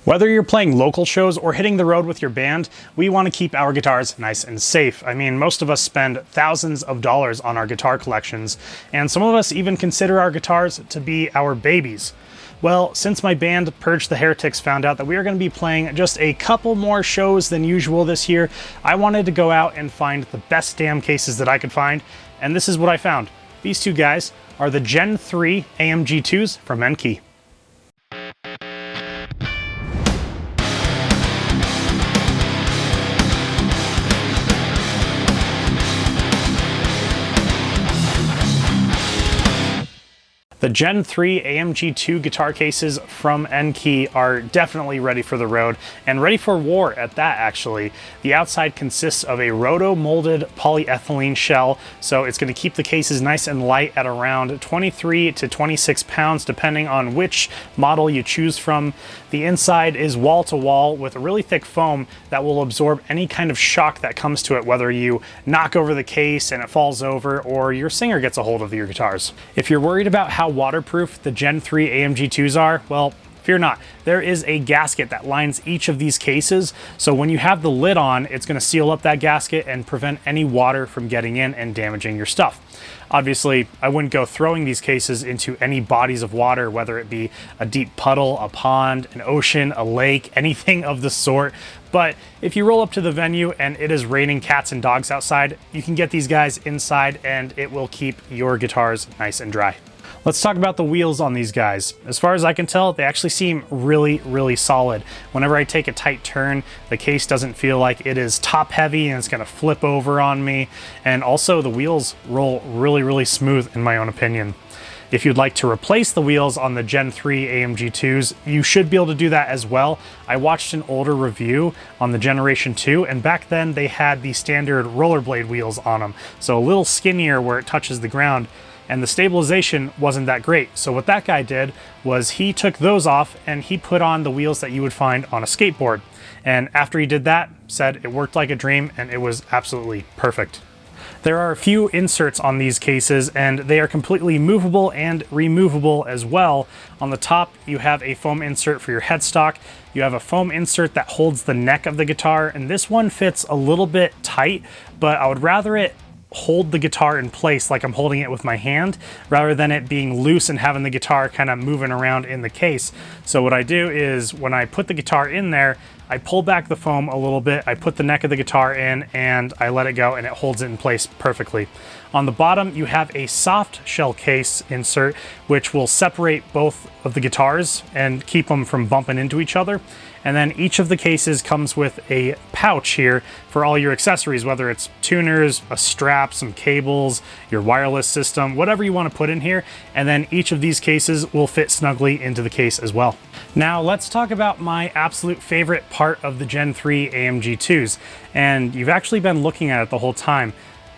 Whether you're playing local shows or hitting the road with your band, we want to keep our guitars nice and safe. I mean, most of us spend thousands of dollars on our guitar collections, and some of us even consider our guitars to be our babies. Well, since my band Purge the Heretics found out that we are going to be playing just a couple more shows than usual this year, I wanted to go out and find the best damn cases that I could find, and this is what I found. These two guys are the Gen 3 AMG-2s from ENKI. The Gen 3 AMG-2 guitar cases from ENKI are definitely ready for the road, and ready for war at that actually. The outside consists of a roto-molded polyethylene shell, so it's going to keep the cases nice and light at around 23 to 26 pounds depending on which model you choose from. The inside is wall-to-wall with a really thick foam that will absorb any kind of shock that comes to it, whether you knock over the case and it falls over or your singer gets a hold of your guitars. If you're worried about how waterproof the Gen 3 AMG-2s are, well, fear not. There is a gasket that lines each of these cases, so when you have the lid on, it's going to seal up that gasket and prevent any water from getting in and damaging your stuff. Obviously, I wouldn't go throwing these cases into any bodies of water, whether it be a deep puddle, a pond, an ocean, a lake, anything of the sort. But if you roll up to the venue and it is raining cats and dogs outside, you can get these guys inside and it will keep your guitars nice and dry. Let's talk about the wheels on these guys. As far as I can tell, they actually seem really solid. Whenever I take a tight turn, the case doesn't feel like it is top heavy and it's gonna flip over on me. And also the wheels roll really smooth in my own opinion. If you'd like to replace the wheels on the Gen 3 AMG-2s, you should be able to do that as well. I watched an older review on the Generation 2, and back then they had the standard rollerblade wheels on them. So a little skinnier where it touches the ground, and the stabilization wasn't that great. So what that guy did was he took those off and he put on the wheels that you would find on a skateboard. And after he did that, said it worked like a dream and it was absolutely perfect. There are a few inserts on these cases and they are completely movable and removable as well. On the top, you have a foam insert for your headstock. You have a foam insert that holds the neck of the guitar, and this one fits a little bit tight, but I would rather it hold the guitar in place like I'm holding it with my hand rather than it being loose and having the guitar kind of moving around in the case. So what I do is when I put the guitar in there, I pull back the foam a little bit, I put the neck of the guitar in and I let it go and it holds it in place perfectly. On the bottom, you have a soft shell case insert which will separate both of the guitars and keep them from bumping into each other. And then each of the cases comes with a pouch here for all your accessories, whether it's tuners, a strap, some cables, your wireless system, whatever you want to put in here. And then each of these cases will fit snugly into the case as well. Now let's talk about my absolute favorite part of the Gen 3 AMG-2s. And you've actually been looking at it the whole time.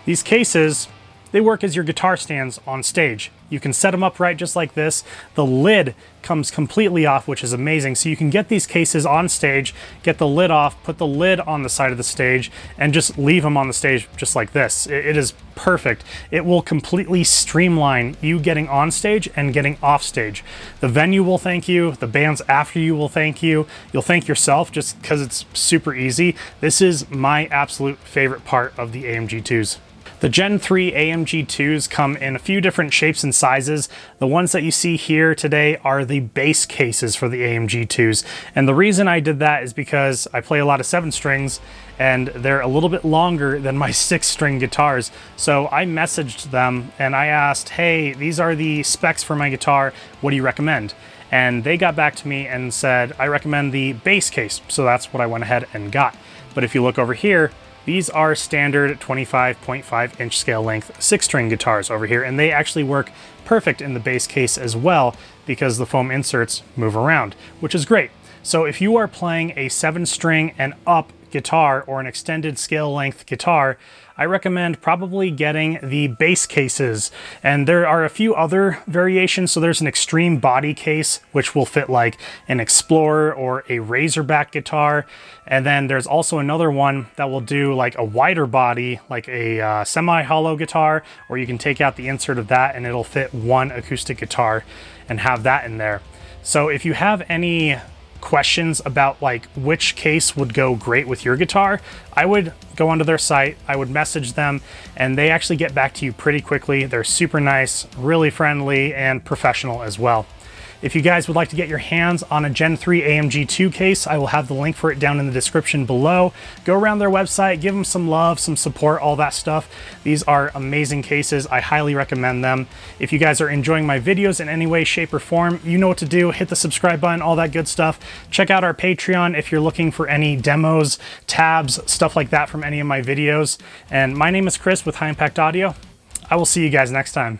These cases, they work as your guitar stands on stage. You can set them up right just like this. The lid comes completely off, which is amazing. So you can get these cases on stage, get the lid off, put the lid on the side of the stage, and just leave them on the stage just like this. It is perfect. It will completely streamline you getting on stage and getting off stage. The venue will thank you. The bands after you will thank you. You'll thank yourself just because it's super easy. This is my absolute favorite part of the AMG-2s. The Gen 3 AMG-2s come in a few different shapes and sizes. The ones that you see here today are the base cases for the AMG-2s. And the reason I did that is because I play a lot of 7-strings and they're a little bit longer than my 6-string guitars. So I messaged them and I asked, hey, these are the specs for my guitar. What do you recommend? And they got back to me and said, I recommend the base case. So that's what I went ahead and got. But if you look over here, these are standard 25.5 inch scale length 6-string guitars over here, and they actually work perfect in the base case as well because the foam inserts move around, which is great. So if you are playing a 7-string and up guitar or an extended scale length guitar, I recommend probably getting the base cases. And there are a few other variations. So there's an extreme body case, which will fit like an Explorer or a Razorback guitar. And then there's also another one that will do like a wider body, like a semi-hollow guitar, or you can take out the insert of that and it'll fit one acoustic guitar and have that in there. So if you have any questions about like which case would go great with your guitar, I would go onto their site, I would message them, and they actually get back to you pretty quickly. They're super nice, really friendly, and professional as well. If you guys would like to get your hands on a Gen 3 AMG-2 case, I will have the link for it down in the description below. Go around their website, give them some love, some support, all that stuff. These are amazing cases. I highly recommend them. If you guys are enjoying my videos in any way, shape, or form, you know what to do. Hit the subscribe button, all that good stuff. Check out our Patreon if you're looking for any demos, tabs, stuff like that from any of my videos. And my name is Chris with High Impact Audio. I will see you guys next time.